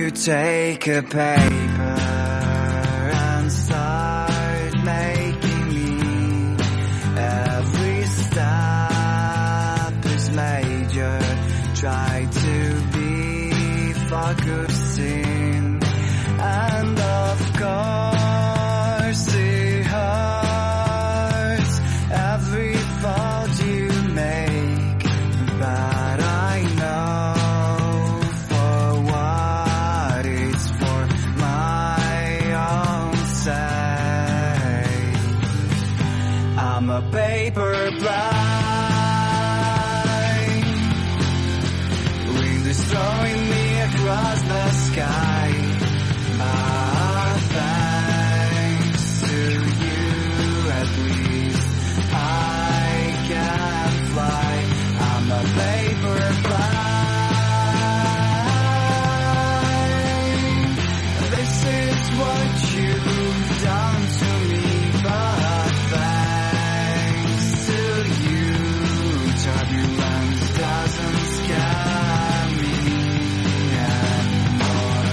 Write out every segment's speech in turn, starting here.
you take a paper and start making me. Every step is major. Try to be focusing, and of course it hurts every fault you make, but I know for what it's for my own sake. I'm a paper plane, wind is throwing me across the sky. Thanks to you, at least I can fly. I'm a paper plane. This is what you've done to me, but thanks to you, turbulence doesn't scare me anymore.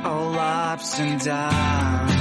All ups and downs